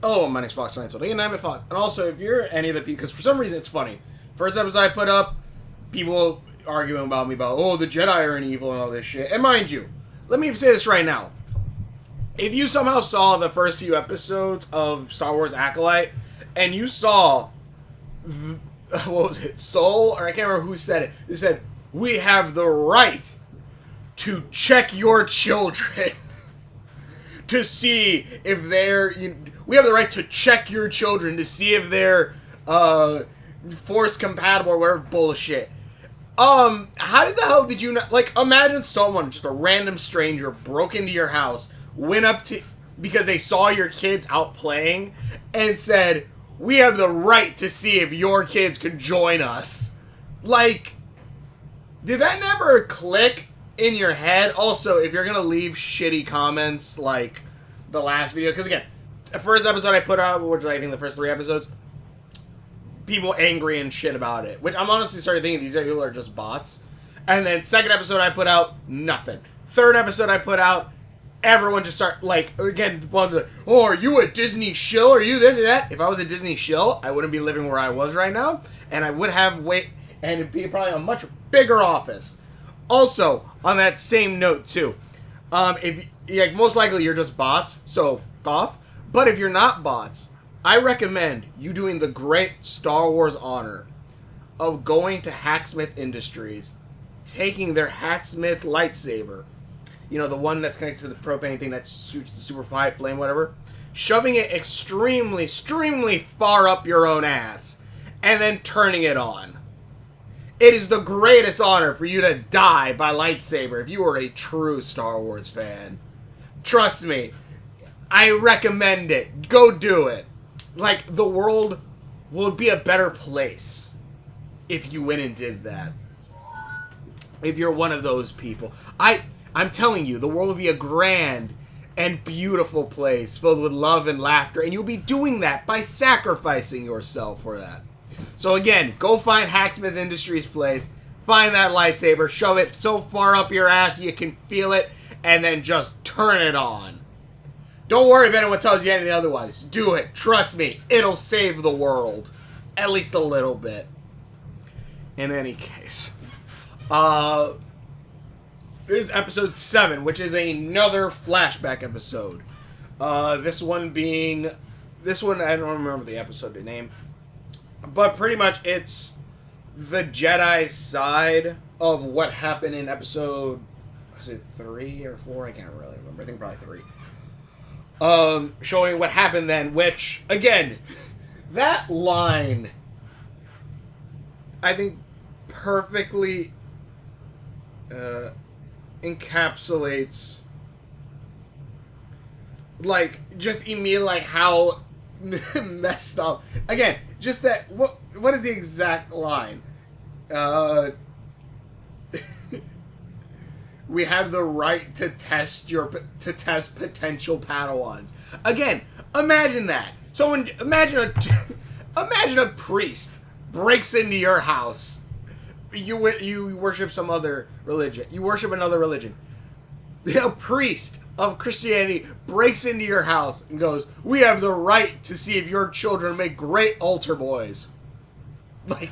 Oh, my name's Fox 9, so and I'm at Fox. And also, if you're any of the people, because for some reason it's funny. First episode I put up, people arguing about me about, oh, the Jedi are an evil and all this shit. And mind you, let me say this right now. If you somehow saw the first few episodes of Star Wars Acolyte, and you saw, what was it, Soul? Or I can't remember who said it. They said, we have the right to check your children to see if they're... we have the right to check your children to see if they're Force compatible or whatever bullshit. How the hell did you not... Like, imagine someone, just a random stranger, broke into your house, went up to... because they saw your kids out playing, and said, we have the right to see if your kids could join us. Like, did that never click in your head? Also, if you're gonna leave shitty comments like the last video, because again, the first episode I put out, which I think the first 3 episodes, people angry and shit about it, which I'm honestly starting thinking these people are just bots. And then second episode I put out, nothing. Third episode I put out, everyone just start, like, again, oh, are you a Disney shill? Are you this and that? If I was a Disney shill, I wouldn't be living where I was right now, and I would have and it'd be probably a much bigger office. Also, on that same note too, if like, most likely you're just bots, so off. But if you're not bots, I recommend you doing the great Star Wars honor of going to Hacksmith Industries, taking their Hacksmith lightsaber, you know, the one that's connected to the propane thing that shoots the super high flame, whatever, shoving it extremely, extremely far up your own ass, and then turning it on. It is the greatest honor for you to die by lightsaber if you are a true Star Wars fan. Trust me, I recommend it. Go do it. Like, the world will be a better place if you went and did that. If you're one of those people. I'm telling you, the world will be a grand and beautiful place filled with love and laughter, and you'll be doing that by sacrificing yourself for that. So again, go find Hacksmith Industries place, find that lightsaber, shove it so far up your ass you can feel it, and then just turn it on. Don't worry if anyone tells you anything otherwise. Do it. Trust me. It'll save the world. At least a little bit. In any case. This is episode 7, which is another flashback episode. This one, I don't remember the episode name. But pretty much it's the Jedi side of what happened in episode, was it 3 or 4? I can't really remember. I think probably 3. Showing what happened then, which, again, that line, I think, perfectly encapsulates, like, just immediately, like, how messed up. Again, just that, what is the exact line? We have the right to test potential Padawans. Again, imagine that. Imagine a priest breaks into your house. You worship some other religion. You worship another religion. A priest of Christianity breaks into your house and goes, we have the right to see if your children make great altar boys. Like,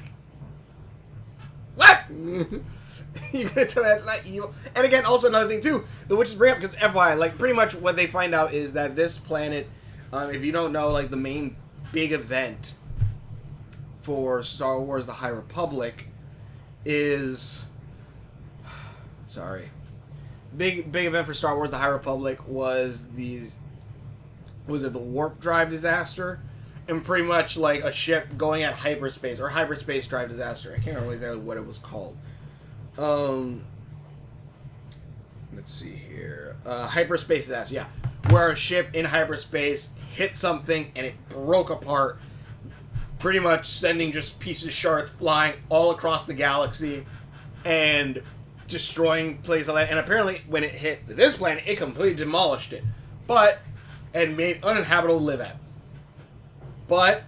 what? You're gonna tell me that's not evil? And again, also another thing too, the witches bring up, because FYI, like, pretty much what they find out is that this planet, if you don't know, like, the main big event for Star Wars The High Republic is... Sorry. Big event for Star Wars The High Republic was the warp drive disaster? And pretty much like a ship going at hyperspace, or hyperspace drive disaster. I can't remember exactly what it was called. Let's see here. Hyperspace disaster, yeah. Where a ship in hyperspace hit something and it broke apart, pretty much sending just pieces of shards flying all across the galaxy and destroying places like that. And apparently when it hit this planet, it completely demolished it, and made uninhabitable to live at. But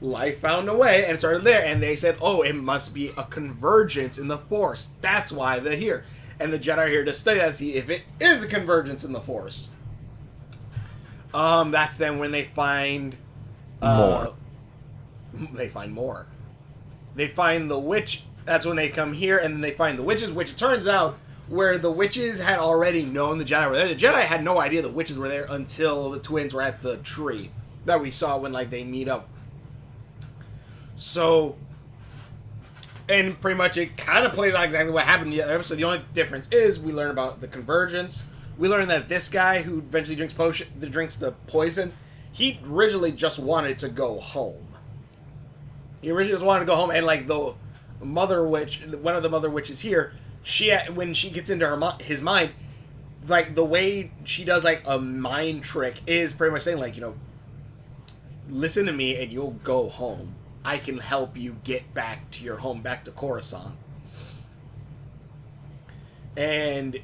life found a way and started there, and they said, oh, it must be a convergence in the Force. That's why they're here. And the Jedi are here to study that, see if it is a convergence in the Force. That's then when they find more. They find more. They find the witch. That's when they come here, and then they find the witches, which it turns out where the witches had already known the Jedi were there. The Jedi had no idea the witches were there until the twins were at the tree that we saw when like they meet up. So, and pretty much it kind of plays out exactly what happened in the other episode. The only difference is we learn about the convergence. We learn that this guy who eventually drinks the poison, he originally just wanted to go home. He originally just wanted to go home, and like the mother witch, one of the mother witches here, when she gets into his mind, like the way she does like a mind trick is pretty much saying like, listen to me and you'll go home. I can help you get back to your home, back to Coruscant. And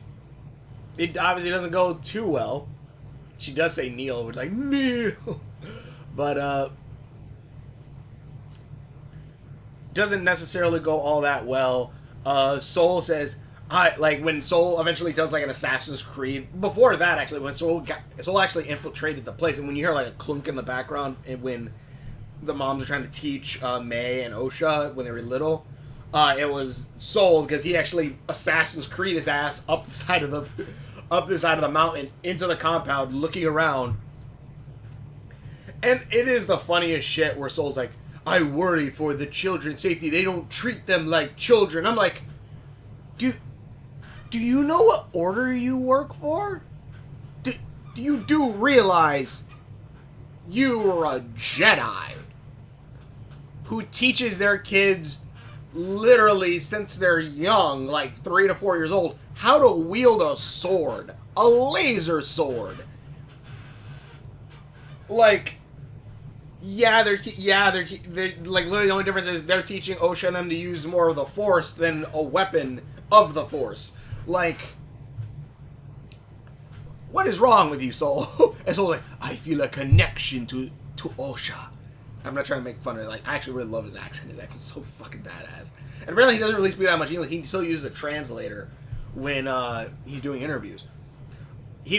it obviously doesn't go too well. She does say Neil, which like Neil, but doesn't necessarily go all that well. Soul says, when Soul eventually does like an Assassin's Creed, before that actually, when Soul actually infiltrated the place, and when you hear like a clunk in the background, and when the moms are trying to teach May and Osha when they were little, it was Soul, because he actually Assassin's Creed his ass up the side of the mountain into the compound, looking around. And it is the funniest shit where Soul's like, I worry for the children's safety. They don't treat them like children. I'm like, do you know what order you work for? Do you realize you're a Jedi who teaches their kids literally since they're young, like 3 to 4 years old, how to wield a sword, a laser sword? Like, yeah, they're like literally the only difference is they're teaching Osha and them to use more of the Force than a weapon of the Force. Like, what is wrong with you, Soul? And Soul's like, I feel a connection to Osha. I'm not trying to make fun of it. Like, I actually really love his accent. His accent's so fucking badass. And apparently he doesn't really speak that much English. He still uses a translator when he's doing interviews.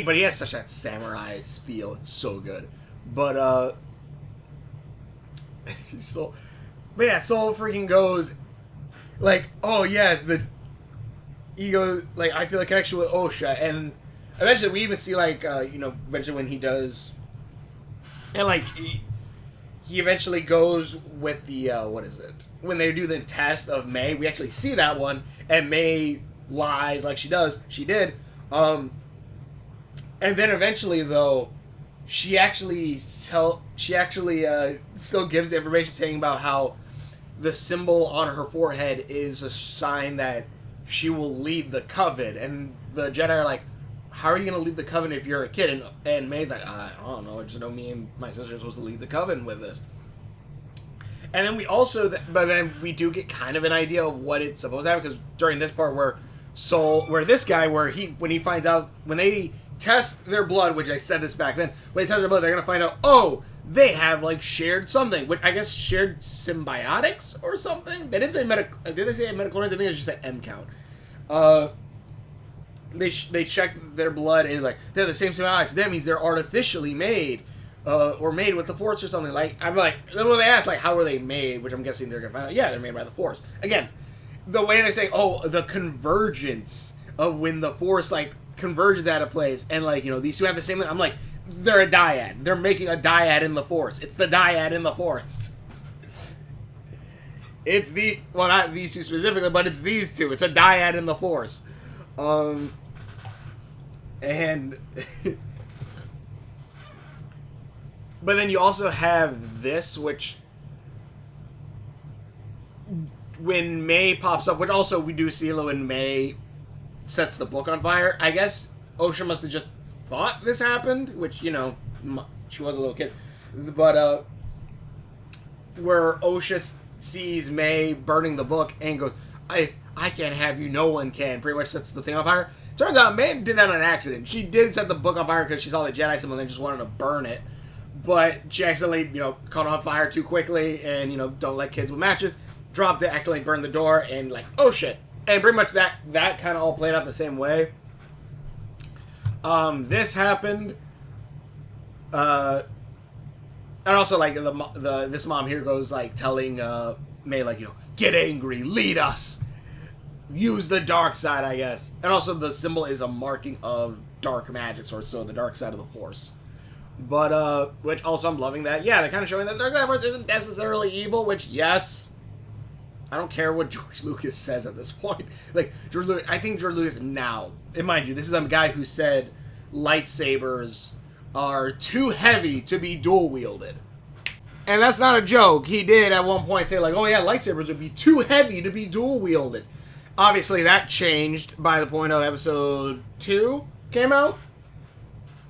But he has such that samurai feel. It's so good. But Soul freaking goes like, oh yeah, he goes like, I feel a connection with Osha, and eventually we even see like eventually when he does, and like he eventually goes with the what is it, when they do the test of May, we actually see that one, and May lies like she did, and then eventually though she actually still gives the information saying about how the symbol on her forehead is a sign that she will lead the coven, and the Jedi are like, how are you going to lead the coven if you're a kid? And May's like, I don't know, I just know me and my sister are supposed to lead the coven with this. And then but then we do get kind of an idea of what it's supposed to happen, because during this part when he finds out, when they test their blood, which I said this back then, when they test their blood, they're going to find out, oh, they have like shared something, which I guess shared symbiotics or something. They didn't say did they say metachlorines? I think it just said M count. They check their blood and like, they're the same symbiotics. That means they're artificially made, or made with the Force or something. Like, I'm like, then when they ask like, how were they made, which I'm guessing they're gonna find out, yeah, they're made by the Force. Again, the way they say, oh, the convergence of when the Force like converges at a place, and like, these two have the same thing. I'm like, they're a dyad. They're making a dyad in the Force. It's the dyad in the Force. It's not these two specifically, but it's these two. It's a dyad in the Force. And but then you also have this, which when May pops up, which also we do see when May sets the book on fire. I guess Osha must have just thought this happened, which, she was a little kid. But where Osha sees May burning the book and goes, I can't have you, no one can, pretty much sets the thing on fire. Turns out May did that on accident. She did set the book on fire because she saw the Jedi symbol and just wanted to burn it. But she accidentally, caught on fire too quickly, and, don't let kids with matches. Dropped it, accidentally burned the door, and like, oh shit. And pretty much that kind of all played out the same way. This happened. And also, like, this mom here goes, like, telling May, like, you know, get angry, lead us, use the dark side, I guess. And also, the symbol is a marking of dark magic, so the dark side of the Force. But, which also I'm loving that. Yeah, they're kind of showing that the dark side of the Force isn't necessarily evil, which, yes. I don't care what George Lucas says at this point. Like, I think George Lucas now, and mind you, this is a guy who said lightsabers are too heavy to be dual-wielded. And that's not a joke. He did at one point say, like, oh yeah, lightsabers would be too heavy to be dual-wielded. Obviously, that changed by the point of episode 2 came out.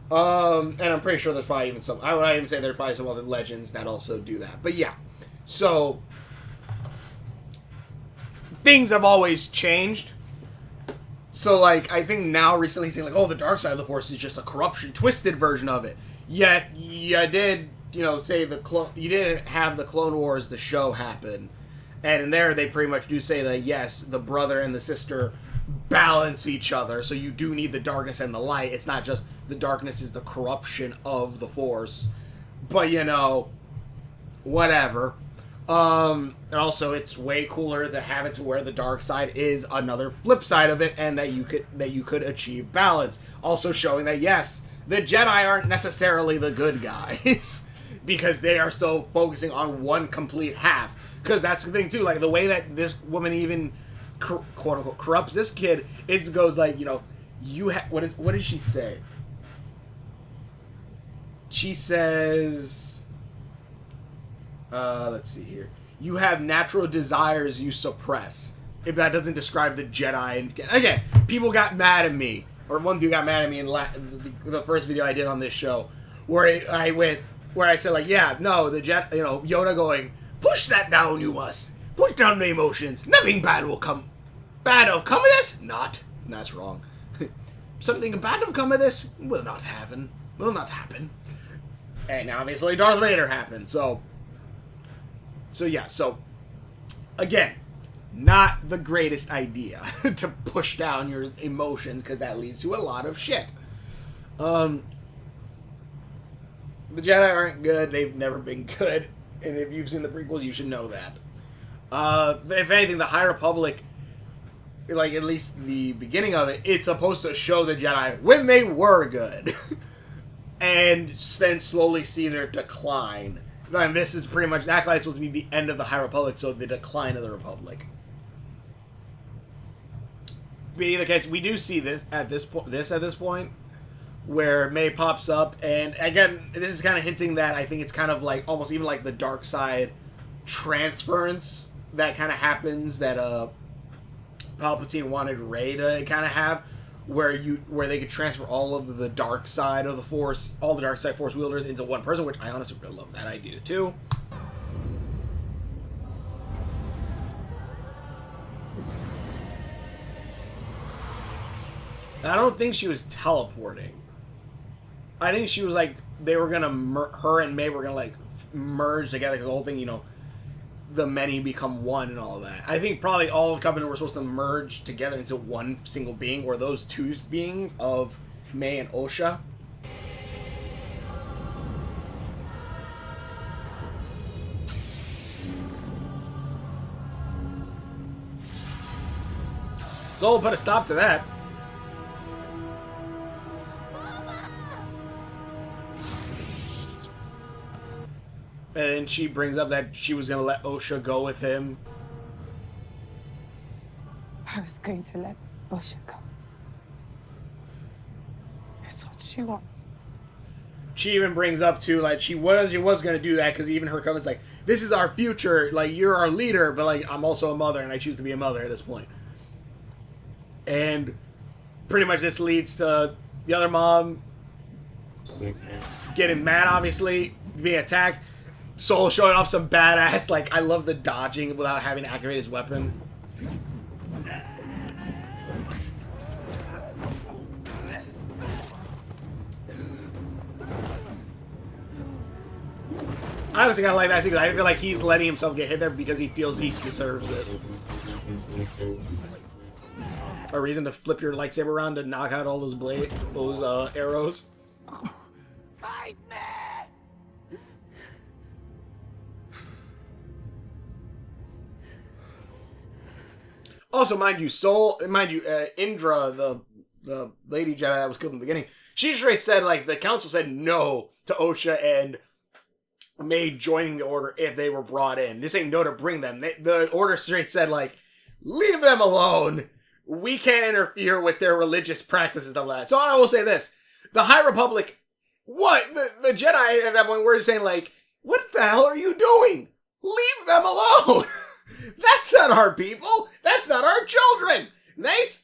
And I'm pretty sure there's probably even some, I would even say there's probably some other legends that also do that. But yeah, so things have always changed. So, like, I think now recently saying, like, oh, the dark side of the Force is just a corruption, twisted version of it. Yet, you did, you know, say you didn't have the Clone Wars, the show, happen. And in there, they pretty much do say that, yes, the brother and the sister balance each other. So you do need the darkness and the light. It's not just the darkness is the corruption of the Force. But, you know, whatever. And also, it's way cooler to have it to where the dark side is another flip side of it, and that you could achieve balance. Also showing that, yes, the Jedi aren't necessarily the good guys, because they are still focusing on one complete half. Because that's the thing too, like the way that this woman even quote unquote corrupts this kid is because, like, you know, what did she say? She says, let's see here. You have natural desires you suppress. If that doesn't describe the Jedi. And again, people got mad at me. Or one dude got mad at me in the first video I did on this show. Where I said, like, yeah, no, the Jedi, you know, Yoda going, push that down, you must. Push down the emotions. Nothing bad will come. Bad of come of this? Not. That's wrong. Something bad of come of this? Will not happen. Will not happen. And obviously Darth Vader happened, so yeah, so, again, not the greatest idea to push down your emotions, because that leads to a lot of shit. The Jedi aren't good, they've never been good, and if you've seen the prequels, you should know that. If anything, the High Republic, like, at least the beginning of it, it's supposed to show the Jedi when they were good, and then slowly see their decline. And this is pretty much, Acolyte is supposed to be the end of the High Republic, so the decline of the Republic. Being the case, we do see this at this point, where May pops up, and again, this is kind of hinting that I think it's kind of like almost even like the dark side transference that kind of happens that Palpatine wanted Rey to kind of have, where they could transfer all of the dark side of the Force, all the dark side Force wielders into one person, which I honestly really love that idea too. I don't think she was teleporting. I think she was like, they were gonna, her and May were gonna like merge together, because the whole thing, you know, the many become one and all that. I think probably all of Covenant were supposed to merge together into one single being, or those two beings of May and Osha. So we'll put a stop to that. And she brings up that she was going to let Osha go with him. I was going to let Osha go. It's what she wants. She even brings up, too, like, she was going to do that, because even her comments, like, this is our future, like, you're our leader, but, like, I'm also a mother, and I choose to be a mother at this point. And pretty much this leads to the other mom getting mad, obviously, being attacked. Solo showing off some badass, like, I love the dodging without having to activate his weapon. I honestly kinda like that too, because I feel like he's letting himself get hit there because he feels he deserves it. A reason to flip your lightsaber around to knock out all those arrows. Fight me! Also, mind you, Indra, the lady Jedi that was killed in the beginning, she straight said, like, the council said no to Osha and May joining the order if they were brought in. They say no to bring them. The order straight said, like, leave them alone. We can't interfere with their religious practices and all that. So I will say this. The High Republic, the Jedi at that point were saying, like, what the hell are you doing? Leave them alone. That's not our people. That's not our children.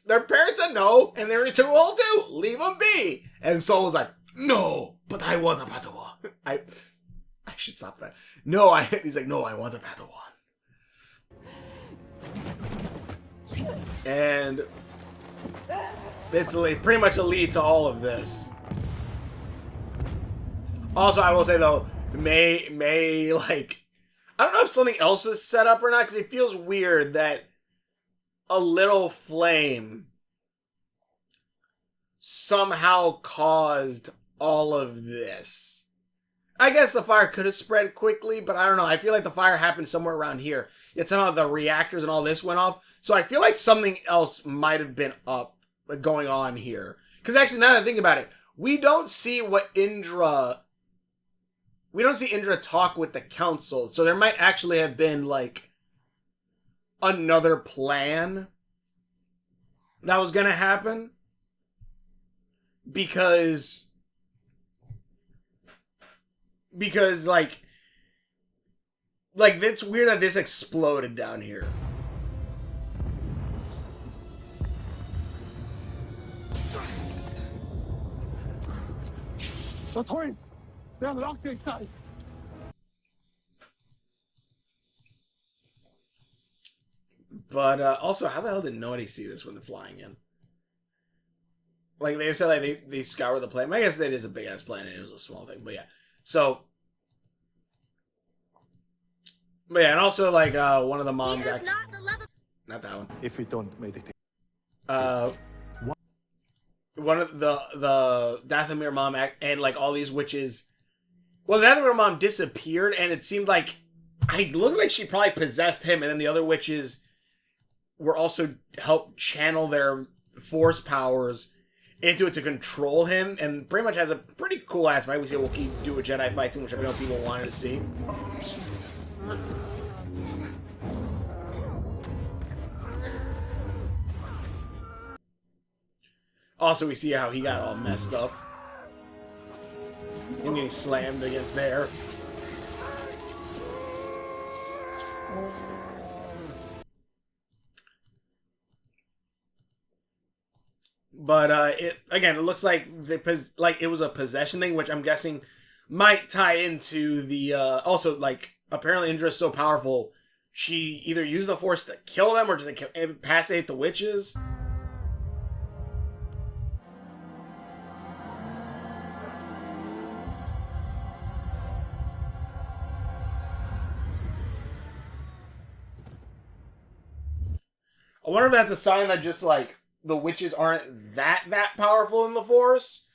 Their parents said no, and they're too old to. Leave them be. And Soul was like, no, but I want a Padawan. I should stop that. He's like, no, I want a Padawan. And it's pretty much a lead to all of this. Also, I will say though, May like, I don't know if something else is set up or not, because it feels weird that a little flame somehow caused all of this. I guess the fire could have spread quickly, but I don't know. I feel like the fire happened somewhere around here. Yet somehow the reactors and all this went off. So I feel like something else might have been going on here. Because actually, now that I think about it, we don't see Indra talk with the council. So there might actually have been, like, another plan that was going to happen. Because, like, it's weird that this exploded down here. The twins! They're locked inside! But, also, how the hell did nobody see this when they're flying in? Like, they said, like, they scour the planet. I guess that is a big-ass planet. It was a small thing, but yeah. So... But yeah, and also, like, one of the moms actually... Not that one. If we don't meditate. One of the Dathomir mom and, like, all these witches... Well, the Dathomir mom disappeared, and it seemed like... It looks like she probably possessed him, and then the other witches were also helped channel their force powers into it to control him, and pretty much has a pretty cool ass fight. We see Wookiee do a Jedi fight scene, which I know people wanted to see. Also, we see how he got all messed up. Him getting slammed against there. But it looks like it was a possession thing, which I'm guessing might tie into the also, like, apparently Indra's so powerful she either used the Force to kill them or just to incapacitate the witches. I wonder if that's a sign that just, like, the witches aren't that powerful in the Force.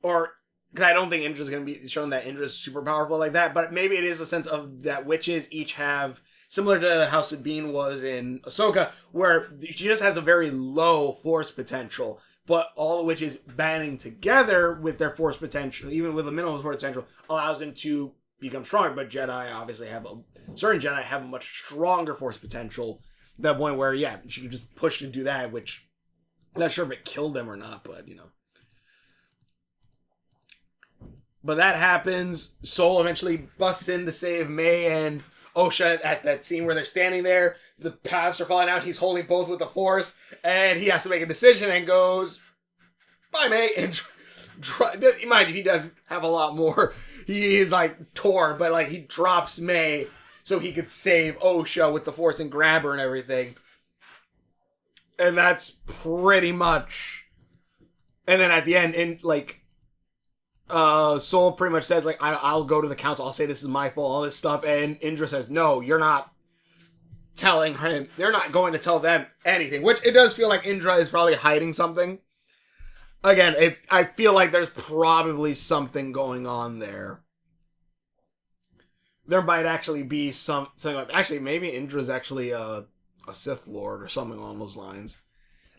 Or, because I don't think Indra's going to be shown that Indra's super powerful like that. But maybe it is a sense of that witches each have, similar to how Sabine was in Ahsoka, where she just has a very low Force potential. But all the witches banding together with their Force potential, even with a minimal Force potential, allows them to become stronger. But Jedi obviously certain Jedi have a much stronger Force potential. That point where, yeah, she could just push to do that, which I'm not sure if it killed them or not, but, you know. But that happens. Soul eventually busts in to save May and Osha at that scene where they're standing there. The paths are falling out. He's holding both with the Force, and he has to make a decision and goes, bye, May. And mind you, he does have a lot more. He is, like, torn, but, like, he drops May so he could save Osha with the Force and grab her and everything. And that's pretty much... And then at the end, Soul pretty much says, like, I'll go to the council, I'll say this is my fault, all this stuff. And Indra says, no, you're not telling him. You're not going to tell them anything. Which, it does feel like Indra is probably hiding something. Again, I feel like there's probably something going on there. There might actually be something like... Actually, maybe Indra's actually a Sith Lord or something along those lines.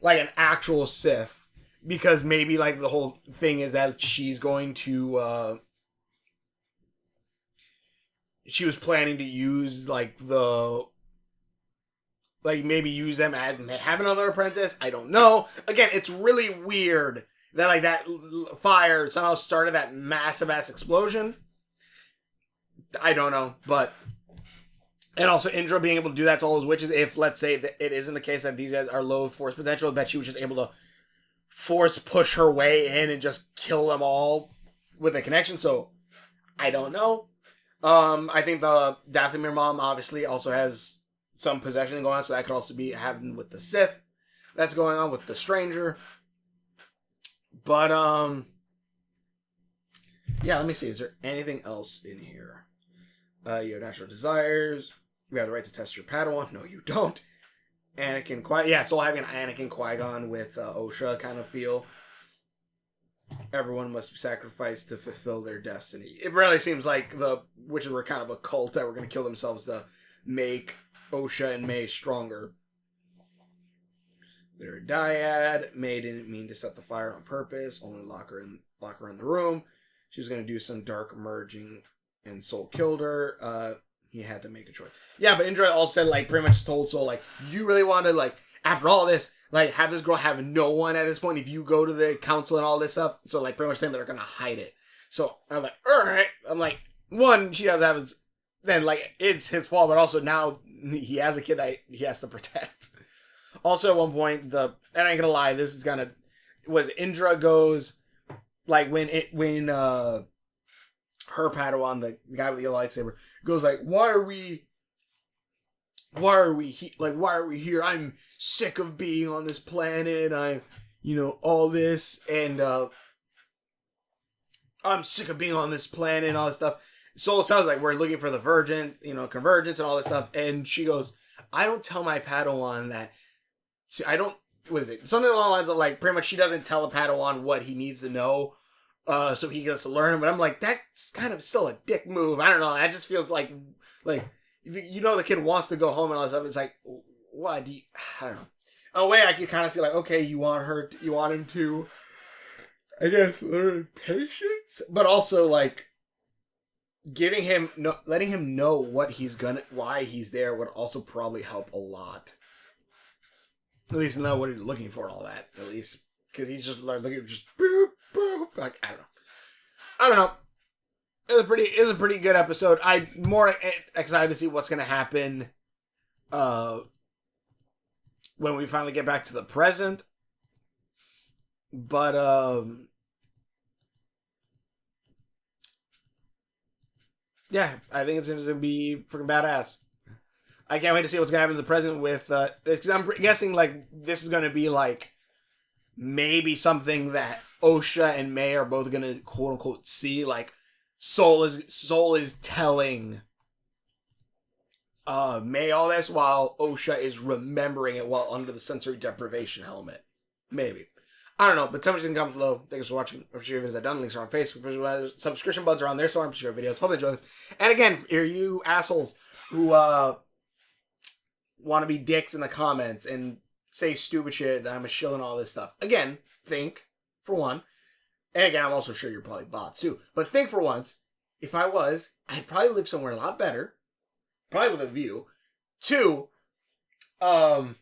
Like an actual Sith. Because maybe, like, the whole thing is that she's going to, she was planning to use, like, maybe use them as have another apprentice. I don't know. Again, it's really weird that, like, that fire somehow started that massive ass explosion. I don't know, but... And also, Indra being able to do that to all those witches, if, let's say, that it isn't the case that these guys are low force potential, that she was just able to force push her way in and just kill them all with a connection. So, I don't know. I think the Dathomir mom obviously also has some possession going on, so that could also be happening with the Sith that's going on with the stranger. But, yeah, let me see. Is there anything else in here? You have natural desires. You have the right to test your Padawan. No, you don't. Anakin Qui-Gon. Yeah, so having an Anakin Qui-Gon with Osha kind of feel. Everyone must be sacrificed to fulfill their destiny. It really seems like the witches were kind of a cult that were going to kill themselves to make Osha and May stronger. They're a dyad. May didn't mean to set the fire on purpose. Only lock her in the room. She was going to do some dark merging, and Soul killed her. He had to make a choice. Yeah, but Indra also said, like, pretty much told Soul, like, you really want to, like, after all this, like, have this girl have no one at this point if you go to the council and all this stuff. So, like, pretty much saying that they're going to hide it. So, I'm like, alright. I'm like, one, she does have his, then, like, it's his fault, but also now he has a kid that he has to protect. Also, at one point, and I ain't gonna lie, this is gonna, was Indra goes, like, when her Padawan, the guy with the lightsaber, goes like, why are we here? I'm sick of being on this planet. All this, and I'm sick of being on this planet and all this stuff. So it sounds like we're looking for the convergence and all this stuff. And she goes, I don't tell my Padawan that. See, I don't. What is it? Something along the lines of, like, pretty much she doesn't tell the Padawan what he needs to know. So he gets to learn, but I'm like, that's kind of still a dick move. I don't know. That just feels like the kid wants to go home and all that stuff. It's like, what do you, I don't know. In a way, I can kind of see, like, okay, you want him to, I guess, learn patience, but also, like, letting him know why he's there would also probably help a lot. At least know what he's looking for and all that, at least. Because he's just looking, just boop, boop. Like, I don't know. It was a pretty good episode. I'm more excited to see what's going to happen when we finally get back to the present. But, yeah, I think it's going to be freaking badass. I can't wait to see what's going to happen in the present with this. Because I'm guessing, like, this is going to be, like, maybe something that Osha and May are both gonna quote unquote see. Like, Soul is telling May all this while Osha is remembering it while under the sensory deprivation helmet. Maybe. I don't know, but tell me in the comments below. Thanks for watching. I'm sure videos I've done. Links are on Facebook. Subscription buttons are on there, so I'm sure videos. Hope you enjoy this. And again, are you assholes who want to be dicks in the comments and say stupid shit that I'm a shill and all this stuff. Again, think, for one. And again, I'm also sure you're probably bots too. But think for once, if I was, I'd probably live somewhere a lot better. Probably with a view. Two, why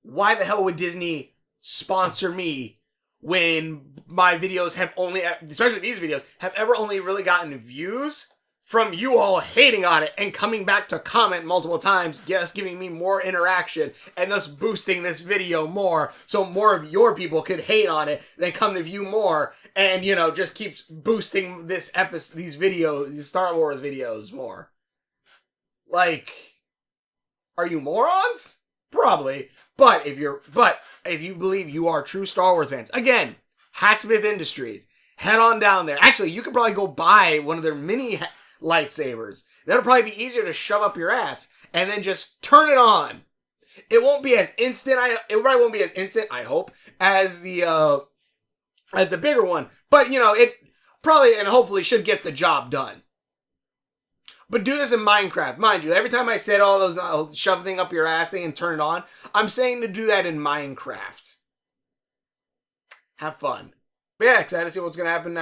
the hell would Disney sponsor me when my videos have only, especially these videos, have ever only really gotten views from you all hating on it and coming back to comment multiple times, yes, giving me more interaction and thus boosting this video more so more of your people could hate on it, then come to view more and, just keeps boosting this episode, these videos, these Star Wars videos more. Like, are you morons? Probably. But if you believe you are true Star Wars fans, again, Hacksmith Industries, head on down there. Actually, you could probably go buy one of their mini lightsabers. That'll probably be easier to shove up your ass and then just turn it on. It won't be as instant. It probably won't be as instant, I hope, as the bigger one. But it probably and hopefully should get the job done. But do this in Minecraft. Mind you, every time I said all those shove thing up your ass thing and turn it on, I'm saying to do that in Minecraft. Have fun. But yeah, excited to see what's going to happen now.